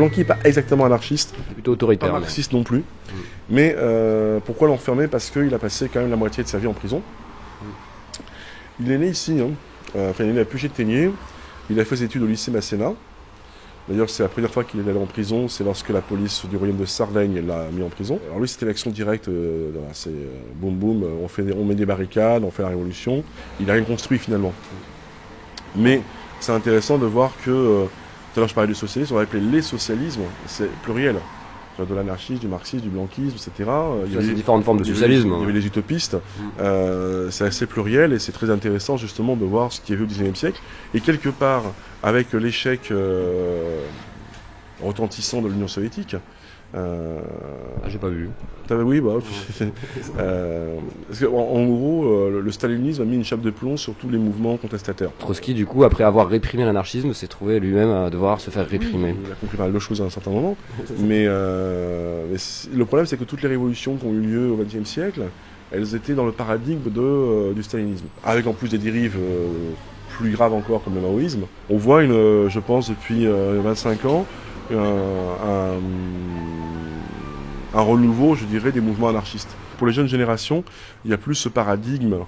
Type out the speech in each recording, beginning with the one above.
Blanqui n'est pas exactement anarchiste, plutôt autoritaire, pas marxiste non plus. Mais pourquoi l'enfermer? Parce qu'il a passé quand même la moitié de sa vie en prison. Il est né ici, hein. Il est né à Puget-Théniers. Il a fait ses études au lycée Masséna. D'ailleurs, c'est la première fois qu'il est allé en prison, c'est lorsque la police du royaume de Sardaigne l'a mis en prison. Alors lui, c'était l'action directe, c'est boum boum, on met des barricades, on fait la révolution. Il n'a rien construit finalement. Mais c'est intéressant de voir que, tout à l'heure je parlais du socialisme, on va appeler les socialismes, c'est pluriel. De l'anarchisme, du marxisme, du blanquisme, etc. Il y a différentes formes de socialisme. Il y avait les utopistes. C'est assez pluriel et c'est très intéressant justement de voir ce qui est vu au XIXe siècle. Et quelque part, avec l'échec retentissant de l'Union soviétique. J'ai pas vu. Oui, bah. Parce en gros, le stalinisme a mis une chape de plomb sur tous les mouvements contestataires. Trotsky, du coup, après avoir réprimé l'anarchisme, s'est trouvé lui-même à devoir se faire réprimer. Il a compris pas mal de choses à un certain moment. Mais le problème, c'est que toutes les révolutions qui ont eu lieu au XXe siècle, elles étaient dans le paradigme du stalinisme. Avec en plus des dérives plus graves encore comme le maoïsme. On voit, je pense, depuis 25 ans, un renouveau, je dirais, des mouvements anarchistes. Pour les jeunes générations, il y a plus ce paradigme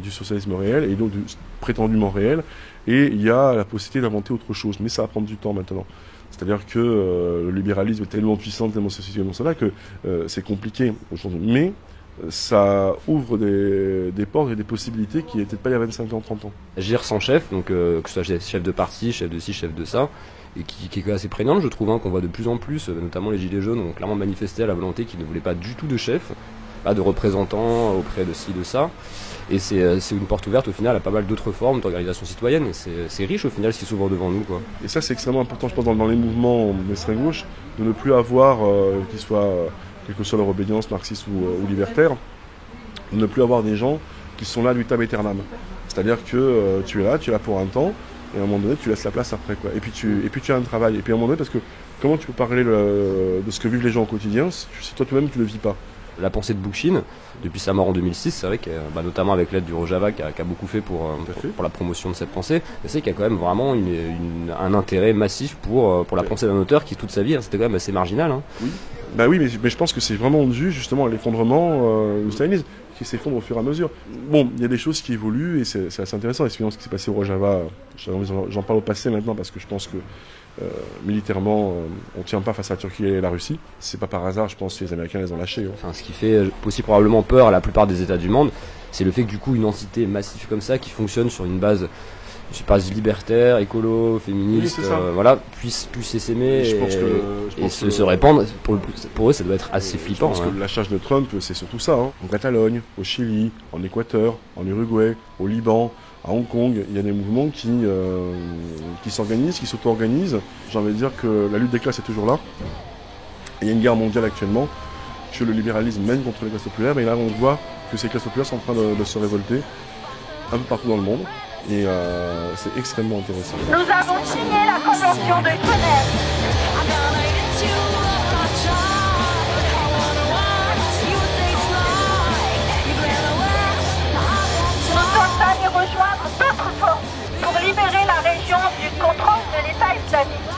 du socialisme réel, et donc prétendument réel, et il y a la possibilité d'inventer autre chose. Mais ça va prendre du temps maintenant. C'est-à-dire que le libéralisme est tellement puissant, tellement socialiste, tellement cela, que c'est compliqué aujourd'hui. Mais ça ouvre des portes et des possibilités qui n'étaient pas il y a 25 ans, 30 ans. Agir sans chef, donc que ce soit chef de parti, chef de ci, chef de ça, et qui est assez prégnante, je trouve, qu'on voit de plus en plus, notamment les Gilets jaunes ont clairement manifesté à la volonté qu'ils ne voulaient pas du tout de chef, pas de représentants auprès de ci, de ça. Et c'est une porte ouverte au final à pas mal d'autres formes d'organisation citoyenne, et c'est riche au final ce qui s'ouvre devant nous, quoi. Et ça c'est extrêmement important, je pense, dans les mouvements d'extrême gauche, de ne plus avoir, qu'ils soient, quelle que soit leur obédience, marxiste ou libertaire, de ne plus avoir des gens qui sont là ad vitam aeternam. C'est-à-dire que tu es là pour un temps, et à un moment donné tu laisses la place après, quoi. Et puis tu as un travail, et puis à un moment donné, parce que comment tu peux parler de ce que vivent les gens au quotidien si toi toi-même tu le vis pas? La pensée de Bookchin, depuis sa mort en 2006, c'est vrai que, notamment avec l'aide du Rojava qui a beaucoup fait pour la promotion de cette pensée, c'est qu'il y a quand même vraiment un intérêt massif pour la pensée d'un auteur qui toute sa vie, c'était quand même assez marginal. Hein. Oui. Bah oui, mais je pense que c'est vraiment dû justement à l'effondrement du stalinisme qui s'effondre au fur et à mesure. Bon, il y a des choses qui évoluent et c'est assez intéressant. Et ce qui s'est passé au Rojava, j'en parle au passé maintenant parce que je pense que militairement, on ne tient pas face à la Turquie et la Russie. C'est pas par hasard, je pense que les Américains les ont lâchés. Enfin, ce qui fait aussi probablement peur à la plupart des États du monde, c'est le fait que du coup une entité massive comme ça, qui fonctionne sur une base, libertaire, écolo, féministe, oui, puisse s'aimer et se répandre. Pour eux, ça doit être assez flippant. Je pense que la charge de Trump, c'est surtout ça. Hein. En Catalogne, au Chili, en Équateur, en Uruguay, au Liban, à Hong Kong, il y a des mouvements qui s'organisent, qui s'auto-organisent. J'ai envie de dire que la lutte des classes est toujours là. Et il y a une guerre mondiale actuellement que le libéralisme mène contre les classes populaires. Et là, on voit que ces classes populaires sont en train de se révolter un peu partout dans le monde. Et c'est extrêmement intéressant. Nous avons signé la Convention de Genève. Rejoindre d'autres forces pour libérer la région du contrôle de l'État islamique.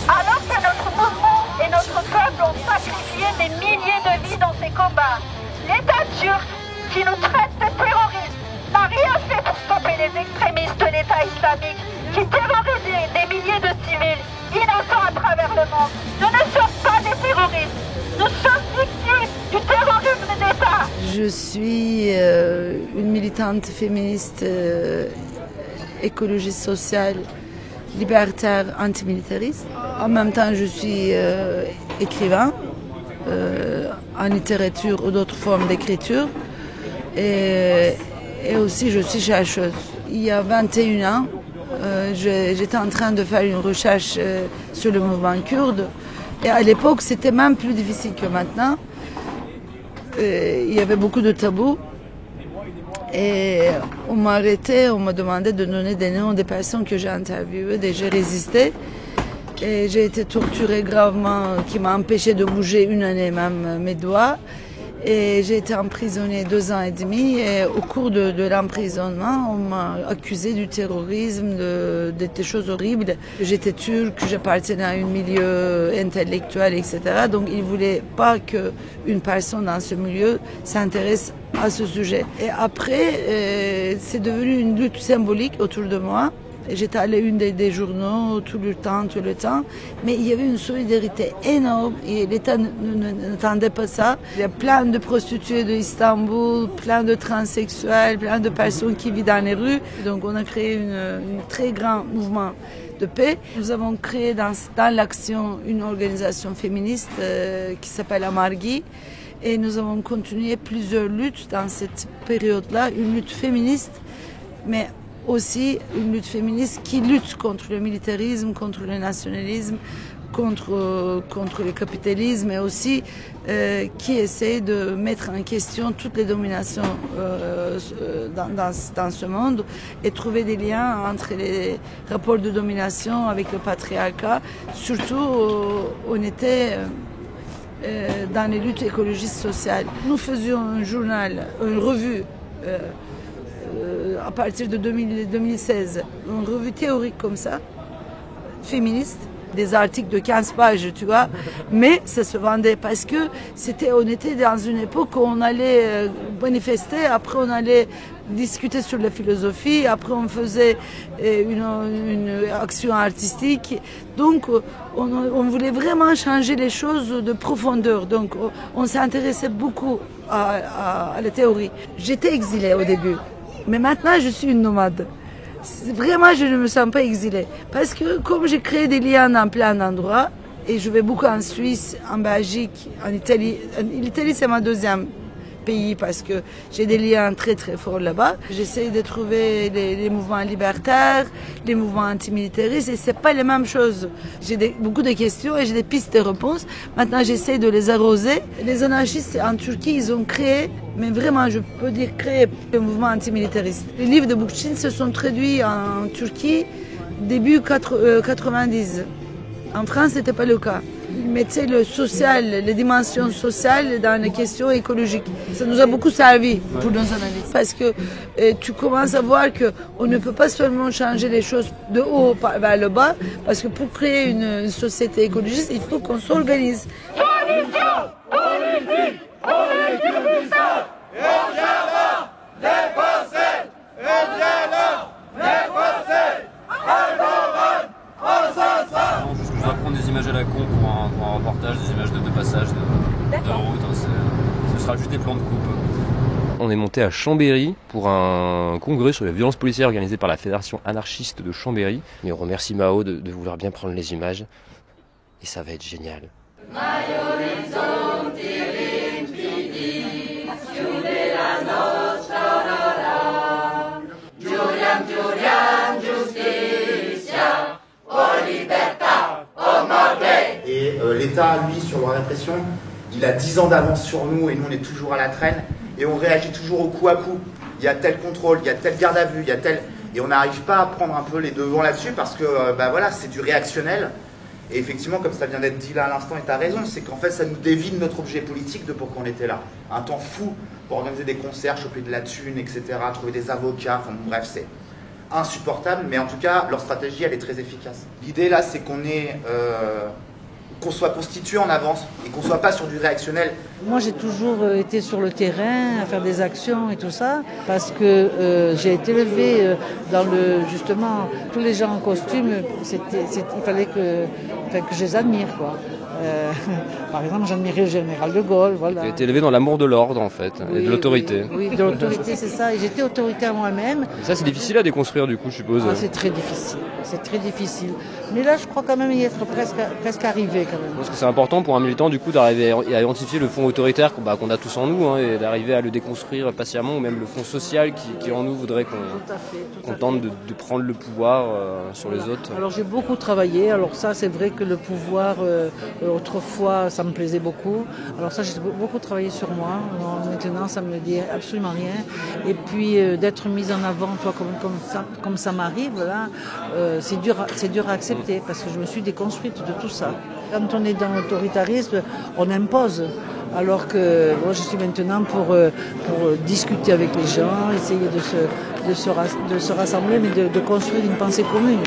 Alors que notre mouvement et notre peuple ont sacrifié des milliers de vies dans ces combats, l'État turc, qui nous traite de terroristes, n'a rien fait pour stopper les extrémistes de l'État islamique qui terrorisaient des milliers de civils innocents à travers le monde. Nous ne sommes pas des terroristes, nous sommes victimes du terrorisme d'État. Je suis une militante féministe, écologiste sociale, libertaire, antimilitariste. En même temps, je suis écrivain en littérature ou d'autres formes d'écriture. Et aussi, je suis chercheuse. Il y a 21 ans, j'étais en train de faire une recherche sur le mouvement kurde. Et à l'époque, c'était même plus difficile que maintenant. Il y avait beaucoup de tabous et on m'a arrêté, on m'a demandé de donner des noms des personnes que j'ai interviewées et j'ai résisté et j'ai été torturée gravement, qui m'a empêché de bouger une année même mes doigts Et j'ai été emprisonnée 2 ans et demi. Et au cours de l'emprisonnement, on m'a accusé du terrorisme, des choses horribles. J'étais turque, j'appartenais à un milieu intellectuel, etc. Donc ils ne voulaient pas qu'une personne dans ce milieu s'intéresse à ce sujet. Et après, c'est devenu une lutte symbolique autour de moi. J'étais à la une des journaux tout le temps, mais il y avait une solidarité énorme et l'État n'attendait pas ça. Il y a plein de prostituées d'Istanbul, plein de transsexuels, plein de personnes qui vivent dans les rues. Donc on a créé un très grand mouvement de paix. Nous avons créé dans l'action une organisation féministe qui s'appelle Amargi. Et nous avons continué plusieurs luttes dans cette période-là, une lutte féministe, mais aussi une lutte féministe qui lutte contre le militarisme, contre le nationalisme, contre le capitalisme, et aussi qui essaie de mettre en question toutes les dominations dans ce monde et trouver des liens entre les rapports de domination avec le patriarcat. Surtout, on était dans les luttes écologistes sociales. Nous faisions un journal, une revue, à partir de 2016, une revue théorique comme ça, féministe, des articles de 15 pages, tu vois, mais ça se vendait parce que on était dans une époque où on allait manifester, après on allait discuter sur la philosophie, après on faisait une action artistique, donc on voulait vraiment changer les choses de profondeur, donc on s'intéressait beaucoup à la théorie. J'étais exilée au début. Mais maintenant, je suis une nomade. Vraiment, je ne me sens pas exilée. Parce que comme j'ai créé des liens dans plein d'endroits, et je vais beaucoup en Suisse, en Belgique, en Italie. L'Italie, c'est mon deuxième pays parce que j'ai des liens très très forts là-bas. J'essaie de trouver les mouvements libertaires, les mouvements antimilitaristes, et c'est pas les mêmes choses. J'ai beaucoup de questions et j'ai des pistes de réponses. Maintenant, j'essaie de les arroser. Les anarchistes en Turquie, ils ont créé, mais vraiment, je peux dire créé, le mouvement antimilitariste. Les livres de Bookchin se sont traduits en Turquie début 90. En France, ce n'était pas le cas. Ils mettaient le social, les dimensions sociales dans les questions écologiques. Ça nous a beaucoup servi pour nos analyses. Parce que tu commences à voir qu'on ne peut pas seulement changer les choses de haut vers le bas, parce que pour créer une société écologiste, il faut qu'on s'organise. Solution politique pour les Kurdistan et on viendra les passer, et viendra les passer, Erdogan, assassin. Je vais prendre des images à la con pour un reportage, des images de passage de route, ce sera juste des plans de coupe. On est monté à Chambéry pour un congrès sur les violences policières organisé par la Fédération anarchiste de Chambéry. Et on remercie Mao de vouloir bien prendre les images, et ça va être génial. Et l'État, lui, sur la répression, il a 10 ans d'avance sur nous et nous on est toujours à la traîne et on réagit toujours au coup à coup. Il y a tel contrôle, il y a tel garde à vue, il y a tel... Et on n'arrive pas à prendre un peu les devants là-dessus parce que voilà, c'est du réactionnel. Et effectivement, comme ça vient d'être dit là à l'instant, et tu as raison, c'est qu'en fait ça nous dévie de notre objet politique de pourquoi on était là. Un temps fou pour organiser des concerts, choper de la thune, etc., trouver des avocats, enfin bref, c'est insupportable, mais en tout cas, leur stratégie, elle est très efficace. L'idée là, c'est qu'on soit constitué en avance et qu'on ne soit pas sur du réactionnel. Moi, j'ai toujours été sur le terrain à faire des actions et tout ça, parce que j'ai été élevée justement, tous les gens en costume, il fallait que je les admire, quoi. Par exemple, j'admirais le général de Gaulle, voilà. Tu as été élevé dans l'amour de l'ordre, en fait, et de l'autorité. Oui, de l'autorité, c'est ça. Et j'étais autoritaire moi-même. Et ça, c'est difficile à déconstruire, du coup, je suppose. C'est très difficile. C'est très difficile. Mais là, je crois quand même y être presque arrivé, quand même. Parce que c'est important pour un militant, du coup, d'arriver à identifier le fond autoritaire qu'on a tous en nous, hein, et d'arriver à le déconstruire patiemment, ou même le fond social qui en nous voudrait qu'on tente de prendre le pouvoir sur les autres. Alors, j'ai beaucoup travaillé. Alors ça, c'est vrai que le pouvoir... autrefois, ça me plaisait beaucoup. Alors ça, j'ai beaucoup travaillé sur moi. Alors, maintenant, ça me dit absolument rien. Et puis, d'être mise en avant, toi, comme ça m'arrive, là, c'est dur à accepter parce que je me suis déconstruite de tout ça. Quand on est dans l'autoritarisme, on impose. Alors que moi, je suis maintenant pour discuter avec les gens, essayer de se rassembler, mais de construire une pensée commune.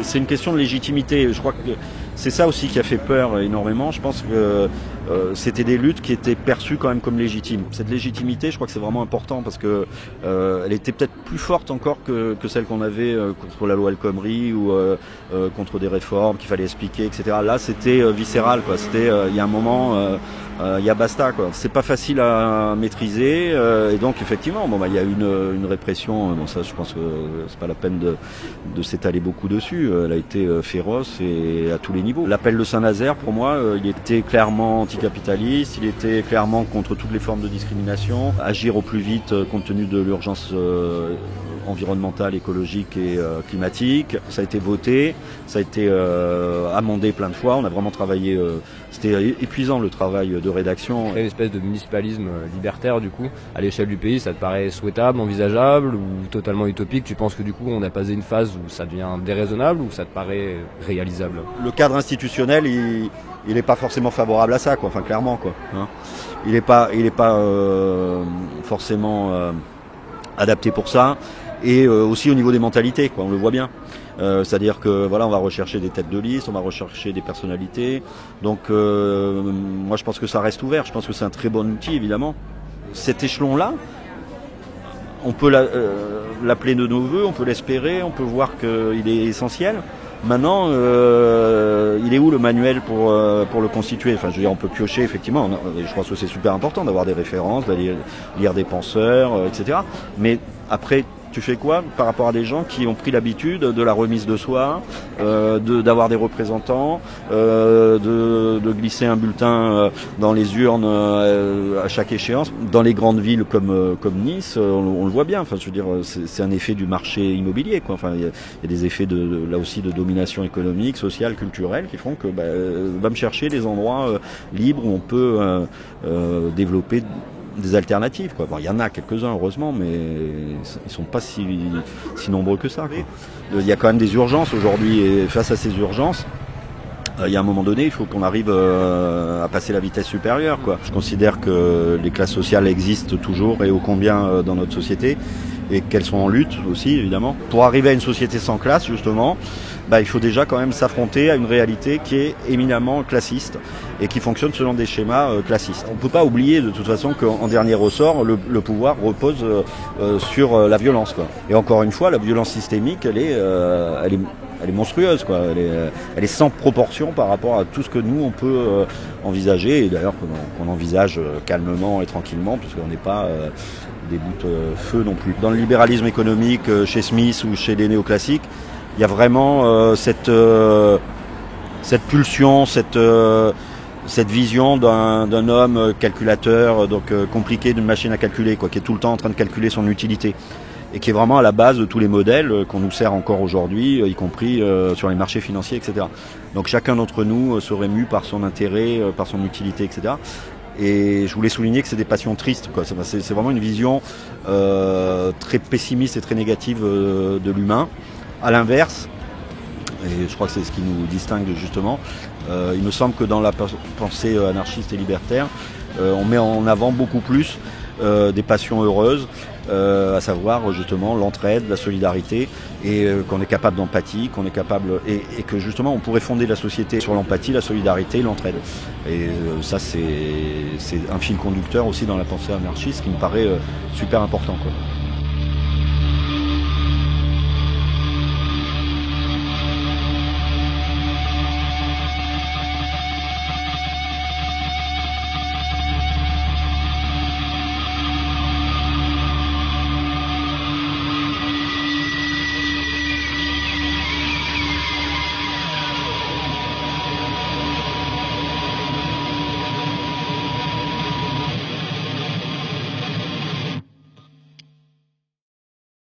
C'est une question de légitimité. Je crois que c'est ça aussi qui a fait peur énormément. Je pense que c'était des luttes qui étaient perçues quand même comme légitimes. Cette légitimité, je crois que c'est vraiment important parce que elle était peut-être plus forte encore que celle qu'on avait contre la loi El Khomri ou contre des réformes qu'il fallait expliquer, etc. Là, c'était viscéral, quoi. C'était il y a un moment. Il y a basta, quoi. C'est pas facile à maîtriser et donc effectivement il y a une répression. Bon, ça je pense que c'est pas la peine de s'étaler beaucoup dessus. Elle a été féroce et à tous les niveaux. L'appel de Saint-Nazaire, pour moi, il était clairement anticapitaliste, il était clairement contre toutes les formes de discrimination, agir au plus vite compte tenu de l'urgence environnementale, écologique et climatique. Ça a été voté, ça a été amendé plein de fois. On a vraiment travaillé. C'était épuisant le travail de rédaction. Une espèce de municipalisme libertaire du coup, à l'échelle du pays, ça te paraît souhaitable, envisageable ou totalement utopique? Tu penses que du coup on a passé une phase où ça devient déraisonnable ou ça te paraît réalisable? Le cadre institutionnel, il n'est pas forcément favorable à ça, quoi. Enfin clairement, quoi. Hein. Il n'est pas forcément adapté pour ça. Et aussi au niveau des mentalités, quoi. On le voit bien. C'est-à-dire que voilà, on va rechercher des têtes de liste, on va rechercher des personnalités. Donc moi je pense que ça reste ouvert. Je pense que c'est un très bon outil, évidemment. Cet échelon-là, on peut l'appeler de nos voeux, on peut l'espérer, on peut voir qu'il est essentiel. Maintenant, il est où le manuel pour le constituer? Enfin, je veux dire, on peut piocher effectivement. Je pense que c'est super important d'avoir des références, d'aller lire des penseurs, etc. Mais après, tu fais quoi par rapport à des gens qui ont pris l'habitude de la remise de soi, d'avoir des représentants, de glisser un bulletin dans les urnes à chaque échéance. Dans les grandes villes comme Nice, on le voit bien. Enfin, je veux dire, c'est un effet du marché immobilier, quoi. Enfin, il y a des effets là aussi de domination économique, sociale, culturelle, qui font que va me chercher des endroits libres où on peut développer des alternatives, quoi. Bon, il y en a quelques-uns heureusement, mais ils sont pas si nombreux que ça, quoi. Il y a quand même des urgences aujourd'hui et face à ces urgences, il y a un moment donné, il faut qu'on arrive à passer la vitesse supérieure, quoi. Je considère que les classes sociales existent toujours et ô combien dans notre société et qu'elles sont en lutte aussi, évidemment. Pour arriver à une société sans classe, justement, il faut déjà quand même s'affronter à une réalité qui est éminemment classiste et qui fonctionne selon des schémas classistes. On ne peut pas oublier de toute façon qu'en dernier ressort, le pouvoir repose sur la violence, quoi. Et encore une fois, la violence systémique, elle est monstrueuse, quoi. Elle est sans proportion par rapport à tout ce que nous on peut envisager, et d'ailleurs qu'on envisage calmement et tranquillement, puisqu'on n'est pas des bouts de feu non plus. Dans le libéralisme économique, chez Smith ou chez les néoclassiques, il y a vraiment cette pulsion, cette vision d'un homme calculateur, donc compliqué, d'une machine à calculer, quoi, qui est tout le temps en train de calculer son utilité. Et qui est vraiment à la base de tous les modèles qu'on nous sert encore aujourd'hui, y compris sur les marchés financiers, etc. Donc chacun d'entre nous serait mu par son intérêt, par son utilité, etc. Et je voulais souligner que c'est des passions tristes, quoi. C'est vraiment une vision très pessimiste et très négative de l'humain. À l'inverse, et je crois que c'est ce qui nous distingue justement, il me semble que dans la pensée anarchiste et libertaire, on met en avant beaucoup plus des passions heureuses, à savoir justement l'entraide, la solidarité, et qu'on est capable d'empathie, qu'on est capable et que justement on pourrait fonder la société sur l'empathie, la solidarité et l'entraide. Et ça c'est un fil conducteur aussi dans la pensée anarchiste qui me paraît super important, quoi.